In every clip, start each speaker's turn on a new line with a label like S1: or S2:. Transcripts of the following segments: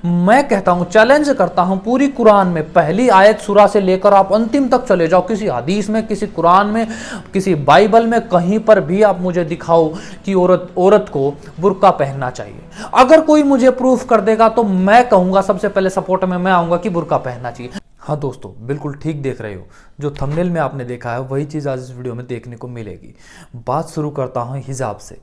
S1: मैं कहता हूं, चैलेंज करता हूं, पूरी कुरान में पहली आयत सूरा से लेकर आप अंतिम तक चले जाओ, किसी हदीस में, किसी कुरान में, किसी बाइबल में, कहीं पर भी आप मुझे दिखाओ कि औरत को बुर्का पहनना चाहिए। अगर कोई मुझे प्रूफ कर देगा तो मैं कहूंगा, सबसे पहले सपोर्ट में मैं आऊंगा कि बुर्का पहनना चाहिए। हाँ दोस्तों, बिल्कुल ठीक देख रहे हो, जो थंबनेल में आपने देखा है वही चीज़ आज इस वीडियो में देखने को मिलेगी। बात शुरू करता हूँ हिजाब से।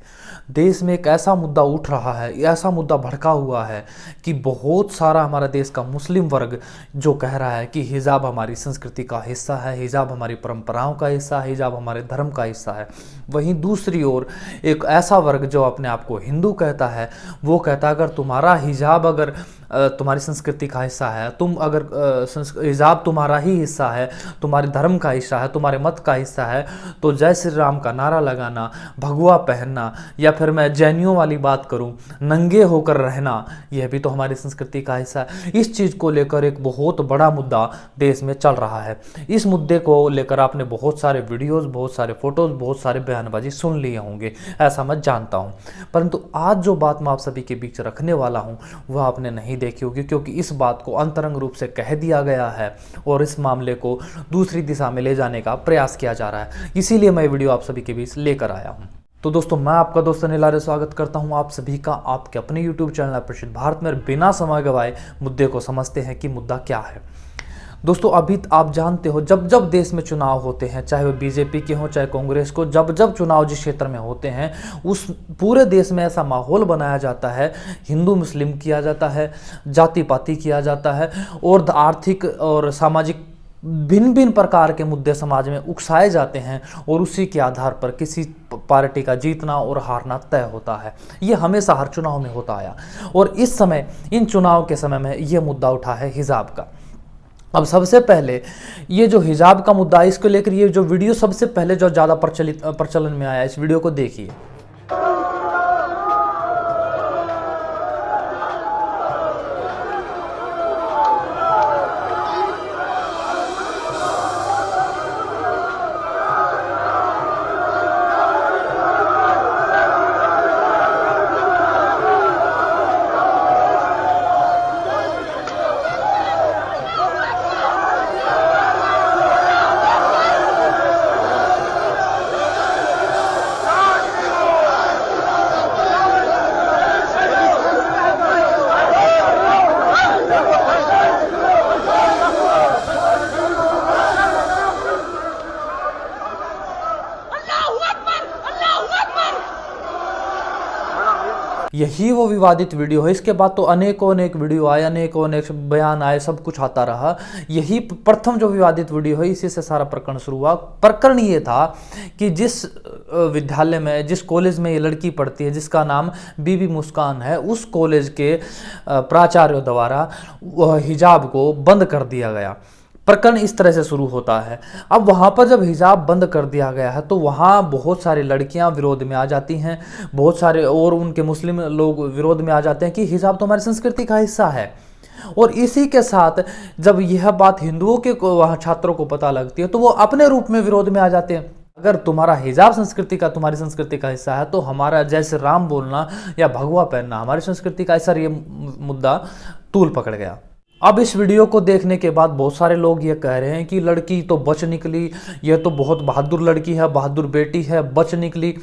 S1: देश में एक ऐसा मुद्दा उठ रहा है, ऐसा मुद्दा भड़का हुआ है कि बहुत सारा हमारा देश का मुस्लिम वर्ग जो कह रहा है कि हिजाब हमारी संस्कृति का हिस्सा है, हिजाब हमारी परंपराओं का हिस्सा है, हिजाब हमारे धर्म का हिस्सा है। वहीं दूसरी ओर एक ऐसा वर्ग जो अपने आप को हिंदू कहता है, वो कहता है अगर तुम्हारा हिजाब अगर तुम्हारी संस्कृति का हिस्सा है, तुम अगर हिजाब तुम्हारा ही हिस्सा है, तुम्हारे धर्म का हिस्सा है, तुम्हारे मत का हिस्सा है, तो जय श्री राम का नारा लगाना, भगवा पहनना, या फिर मैं जैनियों वाली बात करूं, नंगे होकर रहना, यह भी तो हमारी संस्कृति का हिस्सा है। इस चीज़ को लेकर एक बहुत बड़ा मुद्दा देश में चल रहा है। इस मुद्दे को लेकर आपने बहुत सारे वीडियोज़, बहुत सारे फोटोज़, बहुत सारे बयानबाजी सुन लिए होंगे, ऐसा मैं जानता हूँ। परंतु आज जो बात मैं आप सभी के बीच रखने वाला हूँ वह आपने नहीं देखी होगी, क्योंकि इस बात को अंतरंग रूप से कह दिया गया है और इस मामले को दूसरी दिशा में ले जाने का प्रयास किया जा रहा है। इसीलिए मैं वीडियो आप सभी के बीच लेकर आया हूं। तो दोस्तों, मैं आपका दोस्त अनिल आर्य स्वागत करता हूं आप सभी का आपके अपने YouTube चैनल प्रसिद्ध भारत में। बिना समय गवाए मुद्दे को समझते हैं कि मुद्दा क्या है। दोस्तों, अभी आप जानते हो, जब जब देश में चुनाव होते हैं, चाहे वो बीजेपी के हों चाहे कांग्रेस को, जब जब चुनाव जिस क्षेत्र में होते हैं उस पूरे देश में ऐसा माहौल बनाया जाता है, हिंदू मुस्लिम किया जाता है, जाति पाति किया जाता है और आर्थिक और सामाजिक भिन्न भिन्न प्रकार के मुद्दे समाज में उकसाए जाते हैं और उसी के आधार पर किसी पार्टी का जीतना और हारना तय होता है। ये हमेशा हर चुनाव में होता आया और इस समय, इन चुनाव के समय में ये मुद्दा उठा है हिजाब का। अब सबसे पहले ये जो हिजाब का मुद्दा है, इसको लेकर ये जो वीडियो सबसे पहले जो ज़्यादा प्रचलन में आया, इस वीडियो को देखिए। यही वो विवादित वीडियो है। इसके बाद तो अनेकों अनेक वीडियो आए, अनेकों अनेक बयान आए, सब कुछ आता रहा। यही प्रथम जो विवादित वीडियो है, इसी से सारा प्रकरण शुरू हुआ। प्रकरण ये था कि जिस विद्यालय में, जिस कॉलेज में ये लड़की पढ़ती है, जिसका नाम बीबी मुस्कान है, उस कॉलेज के प्राचार्यों द्वारा हिजाब को बंद कर दिया गया। प्रकरण इस तरह से शुरू होता है। अब वहाँ पर जब हिजाब बंद कर दिया गया है तो वहाँ बहुत सारी लड़कियाँ विरोध में आ जाती हैं, बहुत सारे और उनके मुस्लिम लोग विरोध में आ जाते हैं कि हिजाब तो हमारी संस्कृति का हिस्सा है। और इसी के साथ जब यह बात हिंदुओं के वहाँ छात्रों को पता लगती है तो वो अपने रूप में विरोध में आ जाते हैं। अगर तुम्हारा हिजाब संस्कृति का, तुम्हारी संस्कृति का हिस्सा है तो हमारा जैसे राम बोलना या भगवा पहनना हमारी संस्कृति का हिस्सा, ये मुद्दा तूल पकड़ गया। अब इस वीडियो को देखने के बाद बहुत सारे लोग ये कह रहे हैं कि लड़की तो बच निकली, यह तो बहुत बहादुर लड़की है, बहादुर बेटी है, बच निकली।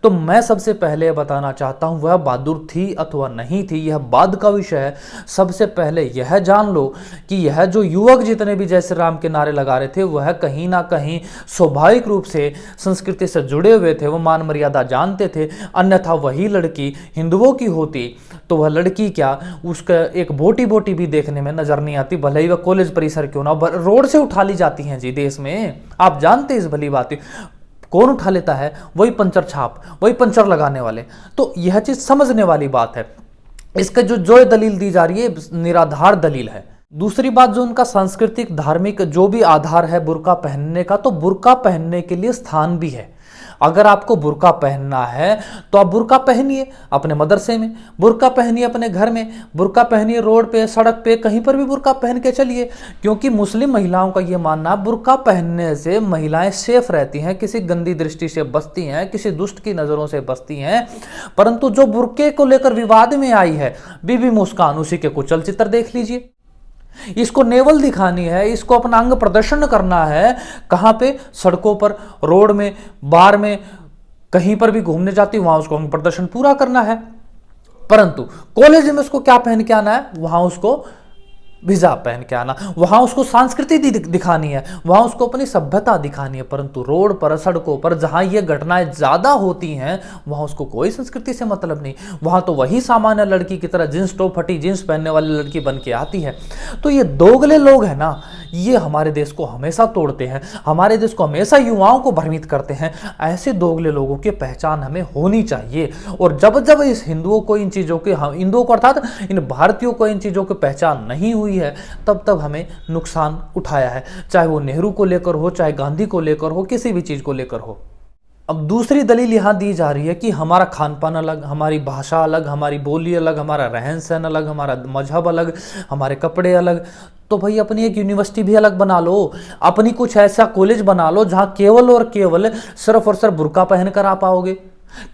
S1: तो मैं सबसे पहले बताना चाहता हूँ, वह बहादुर थी अथवा नहीं थी यह बाद का विषय है। सबसे पहले यह जान लो कि यह जो युवक जितने भी जय श्री राम के नारे लगा रहे थे, वह कहीं ना कहीं स्वाभाविक रूप से संस्कृति से जुड़े हुए थे, वो मान मर्यादा जानते थे। अन्यथा वही लड़की हिंदुओं की होती तो वह लड़की क्या, उसका एक बोटी बोटी भी देखने में नजर नहीं आती, भले ही वह कॉलेज परिसर क्यों ना, रोड से उठा ली जाती हैं जी देश में। आप जानते हैं इस भली बात। कौन उठा लेता है? वही पंचर छाप, वही पंचर लगाने वाले। तो यह चीज समझने वाली बात है। इसका जो दलील दी जा रही है निराधार दलील है। दूसरी बात, जो उनका सांस्कृतिक धार्मिक जो भी आधार है बुर्का पहनने का, तो बुर्का पहनने के लिए स्थान भी है। अगर आपको बुर्का पहनना है तो आप बुर्का पहनिए अपने मदरसे में, बुर्का पहनिए अपने घर में, बुर्का पहनिए रोड पे, सड़क पे, कहीं पर भी बुर्का पहन के चलिए। क्योंकि मुस्लिम महिलाओं का यह मानना है बुर्का पहनने से महिलाएं सेफ रहती हैं, किसी गंदी दृष्टि से बचती हैं, किसी दुष्ट की नजरों से बचती हैं। परंतु जो बुर्के को लेकर विवाद में आई है बीबी मुस्कान, उसी के कुछ चलचित्र देख लीजिए। इसको नेवल दिखानी है, इसको अपना अंग प्रदर्शन करना है। कहां पे? सड़कों पर, रोड में, बार में, कहीं पर भी घूमने जाती वहां उसको अंग प्रदर्शन पूरा करना है। परंतु कॉलेज में उसको क्या पहन के आना है? वहां उसको हिजाब पहन के आना, वहां उसको संस्कृति दिखानी है, वहां उसको अपनी सभ्यता दिखानी है। परंतु रोड पर, सड़कों पर जहां ये घटनाएं ज्यादा होती हैं वहां उसको कोई संस्कृति से मतलब नहीं। वहां तो वही सामान्य लड़की की तरह जींस टॉप, फटी जींस पहनने वाली लड़की बन के आती है। तो ये दोगले लोग हैं ना, ये हमारे देश को हमेशा तोड़ते हैं, हमारे देश को हमेशा युवाओं को भ्रमित करते हैं। ऐसे दोगले लोगों की पहचान हमें होनी चाहिए। और जब जब इस हिंदुओं को इन चीजों के, हिंदुओं को अर्थात इन भारतीयों को इन चीजों की पहचान नहीं हुई है, तब तब हमें नुकसान उठाया है। चाहे वो नेहरू को लेकर हो, चाहे गांधी को लेकर हो, किसी भी चीज को लेकर हो। अब दूसरी दलील यहां दी जा रही है कि हमारा खान पान अलग, हमारी भाषा अलग, हमारी बोली अलग, हमारा रहन सहन अलग, हमारा मजहब अलग, हमारे कपड़े अलग। तो भाई अपनी एक यूनिवर्सिटी भी अलग बना लो, अपनी कुछ ऐसा कॉलेज बना लो जहां केवल और केवल सिर्फ और सिर्फ बुर्का पहनकर आ पाओगे।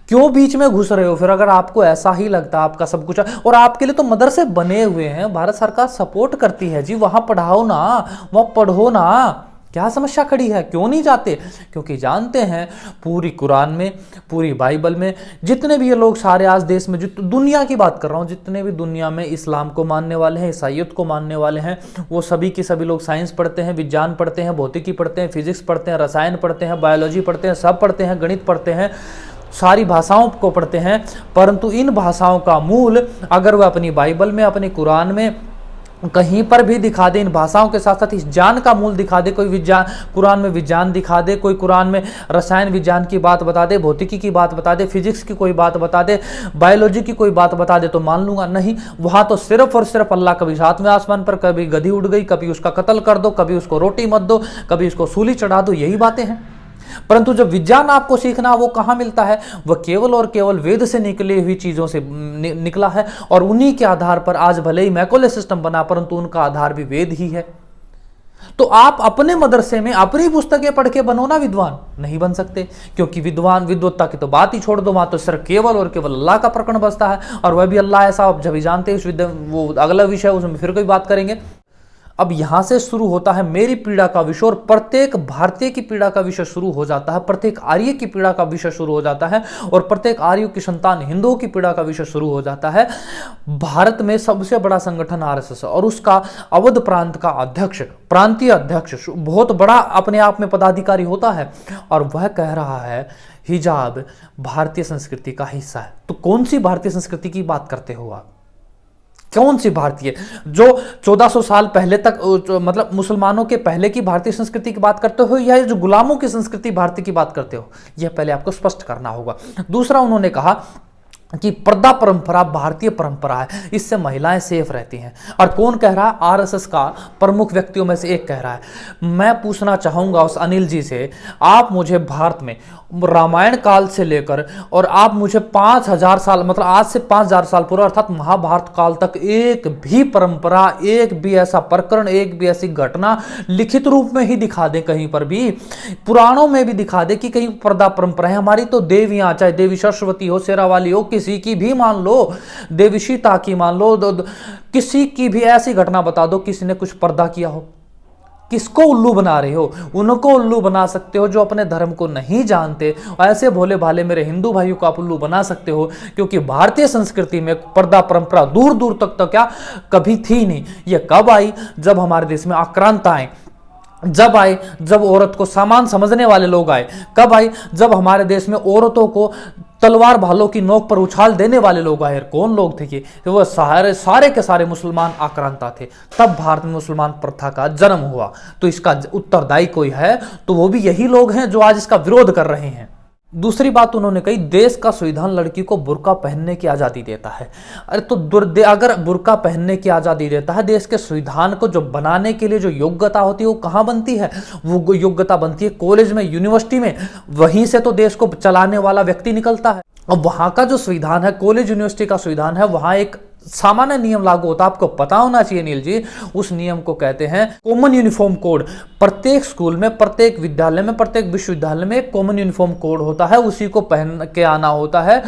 S1: क्यों बीच में घुस रहे हो? फिर अगर आपको ऐसा ही लगता है आपका सब कुछ, और आपके लिए तो मदरसे बने हुए हैं, भारत सरकार सपोर्ट करती है जी, वहां पढ़ाओ ना, वहां पढ़ो ना, क्या समस्या खड़ी है? क्यों नहीं जाते? क्योंकि जानते हैं पूरी कुरान में, पूरी बाइबल में जितने भी ये लोग सारे आज देश में, दुनिया की बात कर रहा हूं, जितने भी दुनिया में इस्लाम को मानने वाले हैं, ईसाईयत को मानने वाले हैं, वो सभी के सभी लोग साइंस पढ़ते हैं, विज्ञान पढ़ते हैं, भौतिकी पढ़ते हैं, फिजिक्स पढ़ते हैं, रसायन पढ़ते हैं, बायोलॉजी पढ़ते हैं, सब पढ़ते हैं, गणित पढ़ते हैं, सारी भाषाओं को पढ़ते हैं। परंतु इन भाषाओं का मूल अगर वह अपनी बाइबल में, अपनी कुरान में कहीं पर भी दिखा दे, इन भाषाओं के साथ साथ इस ज्ञान का मूल दिखा दे, कोई विज्ञान कुरान में विज्ञान दिखा दे, कोई कुरान में रसायन विज्ञान की बात बता दे, भौतिकी की बात बता दे, फिजिक्स की कोई बात बता दे, बायोलॉजी की कोई बात बता दे, तो मान लूंगा। नहीं, वहां तो सिर्फ और सिर्फ अल्लाह, कभी साथ में आसमान पर, कभी गधी उड़ गई, कभी उसका कत्ल कर दो, कभी उसको रोटी मत दो, कभी उसको सूली चढ़ा दो, यही बातें हैं। परंतु जब विज्ञान आपको सीखना, वो कहां मिलता है? वह केवल और केवल वेद से निकली हुई चीजों से निकला है, और उन्हीं के आधार पर आज भले ही मैकोले सिस्टम बना, परंतु उनका आधार भी वेद ही है। तो आप अपने मदरसे में अपनी पुस्तकें पढ़ के बनो ना विद्वान, नहीं बन सकते। क्योंकि विद्वत्ता की तो बात ही छोड़ दो, वहां तो सिर्फ केवल और केवल अल्लाह का प्रकरण बसता है, और वह भी अल्लाह ऐसा आप जब भी जानते हैं, वो अगला विषय, उसमें फिर कोई बात करेंगे। अब यहां से शुरू होता है मेरी पीड़ा का विषय, और प्रत्येक भारतीय की पीड़ा का विषय शुरू हो जाता है, प्रत्येक आर्य की पीड़ा का विषय शुरू हो जाता है, और प्रत्येक आर्यों की संतान हिंदुओं की पीड़ा का विषय शुरू हो जाता है। भारत में सबसे बड़ा संगठन आरएसएस, और उसका अवध प्रांत का अध्यक्ष, प्रांतीय अध्यक्ष, बहुत बड़ा अपने आप में पदाधिकारी होता है, और वह कह रहा है हिजाब भारतीय संस्कृति का हिस्सा है। तो कौन सी भारतीय संस्कृति की बात करते हो आप? कौन सी भारतीय? जो 1400 साल पहले तक, मतलब मुसलमानों के पहले की भारतीय संस्कृति की बात करते हो, या जो गुलामों की संस्कृति भारतीय की बात करते हो? यह पहले आपको स्पष्ट करना होगा। दूसरा, उन्होंने कहा कि पर्दा परंपरा भारतीय परंपरा है, इससे महिलाएं सेफ रहती हैं। और कौन कह रहा है? आरएसएस का प्रमुख व्यक्तियों में से एक कह रहा है। मैं पूछना चाहूंगा उस अनिल जी से, आप मुझे भारत में रामायण काल से लेकर, और आप मुझे 5000 साल, मतलब आज से 5000 साल पूर्व अर्थात महाभारत काल तक एक भी परंपरा, एक भी ऐसा प्रकरण, एक भी ऐसी घटना लिखित रूप में ही दिखा दे, कहीं पर भी पुराणों में भी दिखा दे कि कहीं पर्दा परंपरा है। हमारी तो देवियां, चाहे देवी सरस्वती हो, शेरावाली हो, किसी की भी मान लो, देवी सीता की मान लो, किसी की भी ऐसी घटना बता दो किसी ने कुछ पर्दा किया हो। किसको उल्लू बना रहे हो? उनको उल्लू बना सकते हो जो अपने धर्म को नहीं जानते। ऐसे भोले भाले मेरे हिंदू भाइयों को आप उल्लू बना सकते हो, क्योंकि भारतीय संस्कृति में पर्दा परंपरा दूर दूर तक तो क्या कभी थी नहीं। ये कब आई? जब हमारे देश में आक्रांत आए, जब आए, जब औरत को सामान समझने वाले लोग आए। कब आए? जब हमारे देश में औरतों को तलवार भालों की नोक पर उछाल देने वाले लोग आए। कौन लोग थे ये? वो सारे के सारे मुसलमान आक्रांता थे। तब भारत में मुसलमान प्रथा का जन्म हुआ। तो इसका उत्तरदायी कोई है तो वो भी यही लोग हैं जो आज इसका विरोध कर रहे हैं। दूसरी बात उन्होंने कही, देश का संविधान लड़की को बुर्का पहनने की आज़ादी देता है। अरे तो अगर बुर्का पहनने की आज़ादी देता है, देश के संविधान को जो बनाने के लिए जो योग्यता होती है वो कहाँ बनती है? वो योग्यता बनती है कॉलेज में, यूनिवर्सिटी में। वहीं से तो देश को चलाने वाला व्यक्ति निकलता है। और वहाँ का जो संविधान है, कॉलेज यूनिवर्सिटी का संविधान है, वहाँ एक सामान्य नियम लागू होता है। आपको पता होना चाहिए नील जी, उस नियम को कहते हैं कॉमन यूनिफॉर्म कोड। प्रत्येक स्कूल में, प्रत्येक विद्यालय में, प्रत्येक विश्वविद्यालय में एक कॉमन यूनिफॉर्म कोड होता है, उसी को पहन के आना होता है।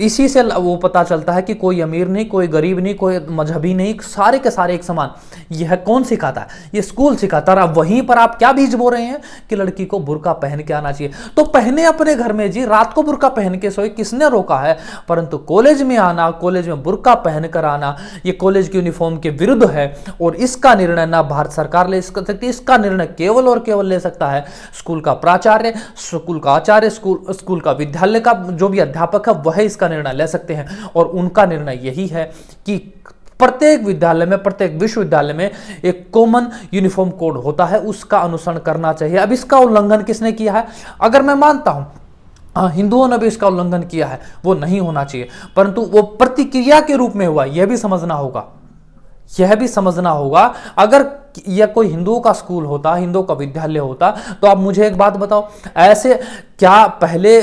S1: इसी से वो पता चलता है कि कोई अमीर नहीं, कोई गरीब नहीं, कोई मजहबी नहीं, सारे के सारे एक समान। यह कौन सिखाता है? ये स्कूल सिखाता है। वहीं पर आप क्या बीज बो रहे हैं कि लड़की को बुर्का पहन के आना चाहिए। तो पहने अपने घर में जी, रात को बुर्का पहन के सोए, किसने रोका है? परंतु कॉलेज में आना, कॉलेज में बुर्का पहन कराना, ये कॉलेज की यूनिफॉर्म के विरुद्ध है। और इसका निर्णय ना भारत सरकार ले सकती, इसका निर्णय केवल और केवल ले सकता है स्कूल का प्राचार्य, स्कूल का आचार्य, स्कूल का विद्यालय का जो भी अध्यापक है, वह इसका निर्णय ले सकते हैं। और उनका निर्णय यही है कि प्रत्येक विद्यालय में, प्रत्येक विश्वविद्यालय में एक कॉमन यूनिफॉर्म कोड होता है, उसका अनुसरण करना चाहिए। अब इसका उल्लंघन किसने किया है? अगर मैं मानता हूं हिंदुओं ने भी इसका उल्लंघन किया है, वो नहीं होना चाहिए, परंतु वो प्रतिक्रिया के रूप में हुआ, यह भी समझना होगा। यह भी समझना होगा, अगर यह कोई हिंदुओं का स्कूल होता, हिंदुओं का विद्यालय होता, तो आप मुझे एक बात बताओ, ऐसे क्या पहले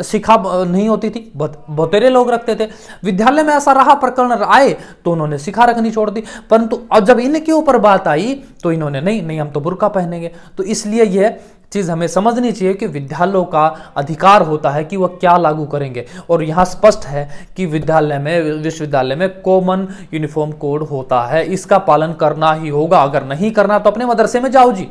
S1: शिक्षा नहीं होती थी? बहुतेरे लोग रखते थे। विद्यालय में ऐसा रहा, प्रकरण आए तो उन्होंने शिक्षा रखनी छोड़ दी। परंतु अब जब इनके ऊपर बात आई तो इन्होंने नहीं, हम तो बुर्का पहनेंगे। तो इसलिए यह चीज हमें समझनी चाहिए कि विद्यालयों का अधिकार होता है कि वह क्या लागू करेंगे। और यहां स्पष्ट है कि विद्यालय में, विश्वविद्यालय में कॉमन यूनिफॉर्म कोड होता है, इसका पालन करना ही होगा। अगर नहीं करना तो अपने मदरसे में जाओ जी।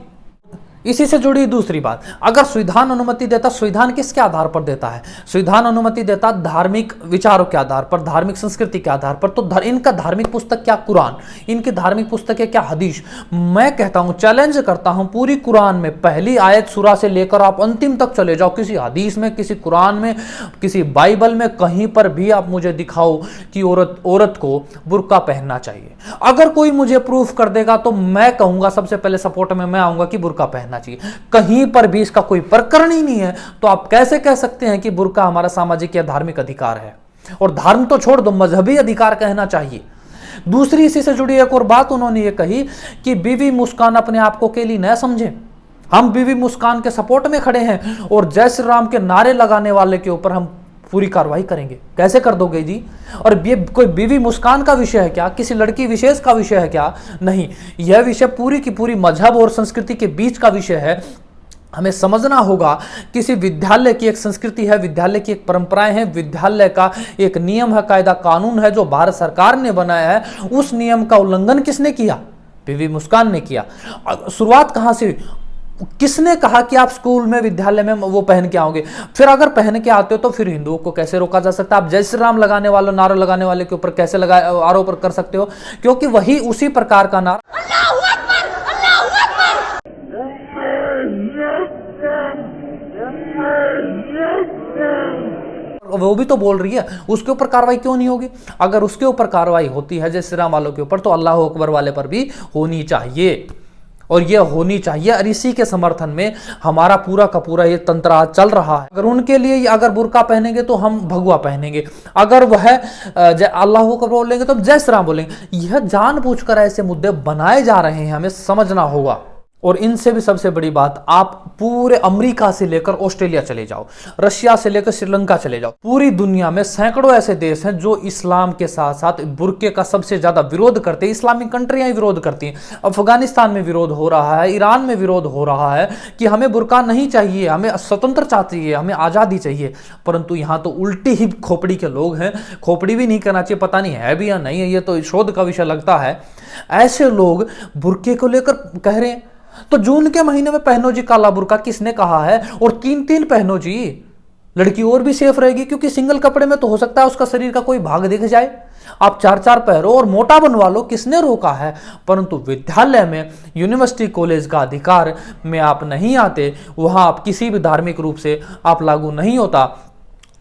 S1: इसी से जुड़ी दूसरी बात, अगर संविधान अनुमति देता, संविधान किसके आधार पर देता है? संविधान अनुमति देता धार्मिक विचारों के आधार पर, धार्मिक संस्कृति के आधार पर। तो इनका धार्मिक पुस्तक क्या कुरान, इनकी धार्मिक पुस्तक है क्या हदीस? मैं कहता हूं, चैलेंज करता हूं, पूरी कुरान में पहली आयत सूरा से लेकर आप अंतिम तक चले जाओ, किसी हदीस में, किसी कुरान में, किसी बाइबल में, कहीं पर भी आप मुझे दिखाओ कि औरत को बुर्का पहनना चाहिए। अगर कोई मुझे प्रूफ कर देगा तो मैं कहूंगा, सबसे पहले सपोर्ट में मैं आऊंगा कि बुर्का पहनना चाहिए। कहीं पर भी इसका कोई प्रकरण ही नहीं है, तो आप कैसे कह सकते हैं कि बुर्का हमारा सामाजिक या धार्मिक अधिकार है? और धर्म तो छोड़ दो, मजहबी अधिकार कहना चाहिए। दूसरी इसी से जुड़ी एक और बात उन्होंने ये कही कि बीवी मुस्कान अपने आप को अकेली न समझे। हम बीवी मुस्कान के सपोर्ट में खड़े हैं और जय श्री राम के नारे लगाने वाले के ऊपर हम पूरी कार्रवाई करेंगे। कैसे कर दोगे जी? और ये कोई बीवी मुस्कान का विषय है क्या? किसी लड़की विशेष का विषय है क्या? नहीं, यह विषय पूरी की पूरी मजहब और संस्कृति के बीच का विषय है। हमें समझना होगा, किसी विद्यालय की एक संस्कृति है, विद्यालय की एक परंपराएं हैं, विद्यालय का एक नियम है, कायदा कानून है जो भारत सरकार ने बनाया है। उस नियम का उल्लंघन किसने किया? बीवी मुस्कान ने किया। शुरुआत कहां से? किसने कहा कि आप स्कूल में, विद्यालय में वो पहन के आओगे? फिर अगर पहन के आते हो तो फिर हिंदुओं को कैसे रोका जा सकता है? आप जय श्री राम लगाने वालों, नारा लगाने वाले के ऊपर कैसे आरोप कर सकते हो? क्योंकि वही उसी प्रकार का नारा वो भी तो बोल रही है, उसके ऊपर कार्रवाई क्यों नहीं होगी? अगर उसके ऊपर कार्रवाई होती है जय श्री राम वालों के ऊपर, तो अल्लाह अकबर वाले पर भी होनी चाहिए। और ये होनी चाहिए। और इसी के समर्थन में हमारा पूरा का पूरा ये तंत्र आज चल रहा है। अगर उनके लिए अगर बुर्का पहनेंगे तो हम भगवा पहनेंगे, अगर वह अल्लाह को बोलेंगे तो हम जय श्री राम बोलेंगे। यह जानबूझकर ऐसे मुद्दे बनाए जा रहे हैं, हमें समझना होगा। और इनसे भी सबसे बड़ी बात, आप पूरे अमेरिका से लेकर ऑस्ट्रेलिया चले जाओ, रशिया से लेकर श्रीलंका चले जाओ, पूरी दुनिया में सैकड़ों ऐसे देश हैं जो इस्लाम के साथ साथ बुर्के का सबसे ज्यादा विरोध करते हैं। इस्लामिक कंट्रियां विरोध करती हैं। अफगानिस्तान में विरोध हो रहा है, ईरान में विरोध हो रहा है कि हमें बुर्का नहीं चाहिए, हमें स्वतंत्रता चाहिए, हमें आजादी चाहिए। परंतु यहाँ तो उल्टी ही खोपड़ी के लोग हैं। खोपड़ी भी नहीं करना चाहिए, पता नहीं है भी या नहीं है, ये तो शोध का विषय लगता है। ऐसे लोग बुर्के को लेकर कह रहे हैं तो जून के महीने में पहनो जी काला बुर्का, किसने कहा है? और 3-3 पहनो जी, लड़की और भी सेफ रहेगी, क्योंकि सिंगल कपड़े में तो हो सकता है उसका शरीर का कोई भाग दिख जाए। आप 4-4 पहनो और मोटा बनवा लो, किसने रोका है? परंतु विद्यालय में, यूनिवर्सिटी कॉलेज का अधिकार में आप नहीं आते, वहां आप किसी भी धार्मिक रूप से आप लागू नहीं होता।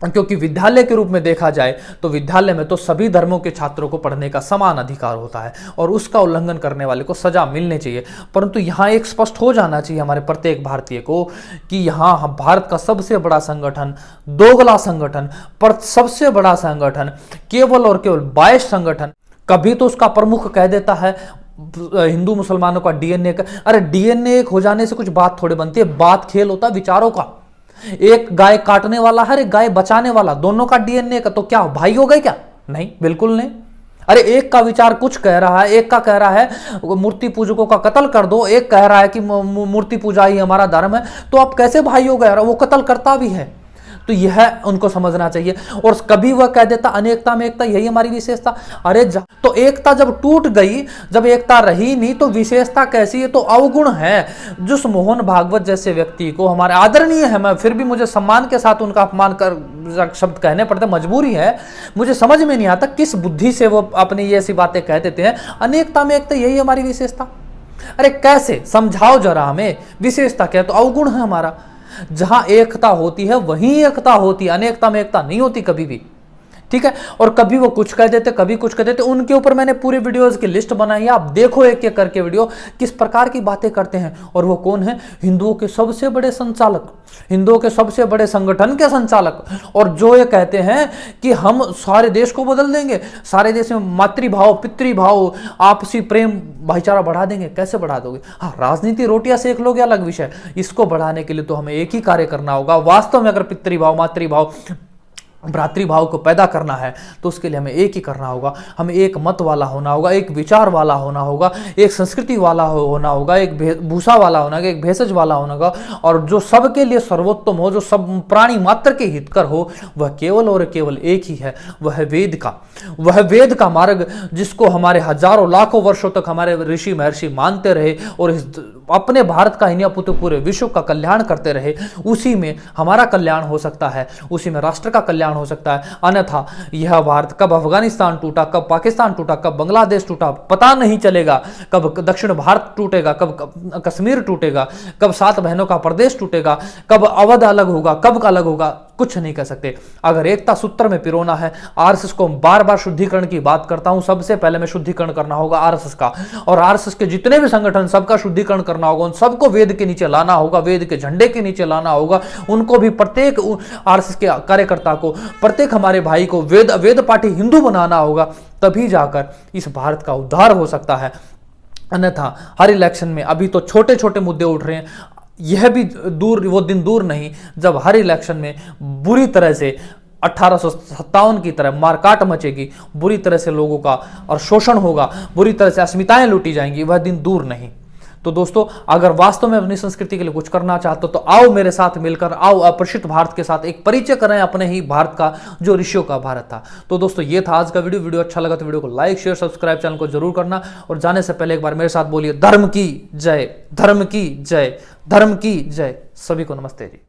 S1: क्योंकि विद्यालय के रूप में देखा जाए तो विद्यालय में तो सभी धर्मों के छात्रों को पढ़ने का समान अधिकार होता है और उसका उल्लंघन करने वाले को सजा मिलनी चाहिए। परंतु यहाँ एक स्पष्ट हो जाना चाहिए हमारे प्रत्येक भारतीय को कि यहाँ भारत का सबसे बड़ा संगठन, दोगला संगठन, पर सबसे बड़ा संगठन, केवल और केवल 22 संगठन, कभी तो उसका प्रमुख कह देता है हिंदू मुसलमानों का डीएनए का। अरे डीएनए एक हो जाने से कुछ बात थोड़ी बनती है, बात खेल होता है विचारों का। एक गाय काटने वाला है, एक गाय बचाने वाला, दोनों का डीएनए का, तो क्या भाई हो गए क्या? नहीं, बिल्कुल नहीं। अरे एक का विचार कुछ कह रहा है, एक का कह रहा है मूर्ति पूजकों का कत्ल कर दो, एक कह रहा है कि मूर्ति पूजा ही हमारा धर्म है, तो आप कैसे भाई हो गए? वो कत्ल करता भी है। तो यह उनको समझना चाहिए। और कभी वह कह देता अनेकता में एकता, यही हमारी विशेषता। अरे तो एकता जब टूट गई, जब एकता रही नहीं, तो विशेषता कैसी है? तो अवगुण है। जिस मोहन भागवत जैसे व्यक्ति को हमारे आदरणीय है, मैं फिर भी मुझे सम्मान के साथ उनका अपमान कर शब्द कहने पड़ते, मजबूरी है। मुझे समझ में नहीं आता किस बुद्धि से वो अपनी ये ऐसी बातें कह देते हैं। अनेकता में एकता, यही हमारी विशेषता। अरे कैसे? समझाओ जरा हमें, विशेषता क्या? तो अवगुण है हमारा। जहां एकता होती है वहीं एकता होती है, अनेकता में एकता नहीं होती कभी भी। ठीक है। और कभी वो कुछ कह देते, कभी कुछ कह देते। उनके ऊपर मैंने पूरे वीडियोस की लिस्ट बनाई है, आप देखो एक एक करके वीडियो किस प्रकार की बातें करते हैं। और वो कौन है? हिंदुओं के सबसे बड़े संचालक, हिंदुओं के सबसे बड़े संगठन के संचालक। और जो ये कहते हैं कि हम सारे देश को बदल देंगे, सारे देश में मातृभाव, पितृभाव, आपसी प्रेम, भाईचारा बढ़ा देंगे। कैसे बढ़ा दोगे? हाँ, राजनीति रोटियां सेक लोगे अलग विषय, इसको बढ़ाने के लिए तो हमें एक ही कार्य करना होगा। वास्तव में अगर पितृभाव, मातृभाव, भ्रातृभाव को पैदा करना है तो उसके लिए हमें एक ही करना होगा। हमें एक मत वाला होना होगा, एक विचार वाला होना होगा, एक संस्कृति वाला होना होगा, एक भूषा वाला होना होगा, एक भेषज वाला होना होगा, और जो सबके लिए सर्वोत्तम हो, जो सब प्राणी मात्र के हितकर हो, वह केवल और केवल एक ही है। वह वेद का, वह वेद का मार्ग, जिसको हमारे हजारों लाखों वर्षों तक हमारे ऋषि महर्षि मानते रहे और अपने भारत का ही नहीं अपितु पूरे विश्व का कल्याण करते रहे। उसी में हमारा कल्याण हो सकता है, उसी में राष्ट्र का कल्याण हो सकता है। अन्यथा यह भारत, कब अफगानिस्तान टूटा, कब पाकिस्तान टूटा, कब बांग्लादेश टूटा, पता नहीं चलेगा। कब दक्षिण भारत टूटेगा, कब कश्मीर टूटेगा, कब 7 बहनों का प्रदेश टूटेगा, कब अवध अलग होगा, कब अलग होगा, कुछ नहीं कह सकते। अगर एकता सूत्र में पिरोना है, आरएसएस को बार बार शुद्धिकरण की बात करता हूं, सबसे पहले मैं शुद्धिकरण करना होगा आरएसएस का, और आरएसएस के जितने भी संगठन, सबका शुद्धिकरण करना होगा। उन सबको वेद के नीचे लाना होगा, वेद के झंडे के नीचे लाना होगा। उनको भी, प्रत्येक आरएसएस के कार्यकर्ता को, प्रत्येक हमारे भाई को वेद पाठी हिंदू बनाना होगा। तभी जाकर इस भारत का उद्धार हो सकता है। अन्यथा हर इलेक्शन में अभी तो छोटे छोटे मुद्दे उठ रहे हैं, यह भी दूर, वो दिन दूर नहीं जब हर इलेक्शन में बुरी तरह से 1857 की तरह मारकाट मचेगी, बुरी तरह से लोगों का और शोषण होगा, बुरी तरह से अस्मिताएं लूटी जाएंगी। वह दिन दूर नहीं। तो दोस्तों, अगर वास्तव में अपनी संस्कृति के लिए कुछ करना चाहते हो तो आओ मेरे साथ मिलकर, आओ अपरिचित भारत के साथ एक परिचय करें अपने ही भारत का, जो ऋषियों का भारत था। तो दोस्तों, ये था आज का वीडियो अच्छा लगा तो वीडियो को लाइक, शेयर, सब्सक्राइब, चैनल को जरूर करना। और जाने से पहले एक बार मेरे साथ बोलिए, धर्म की जय, धर्म की जय, धर्म की जय। सभी को नमस्ते जी।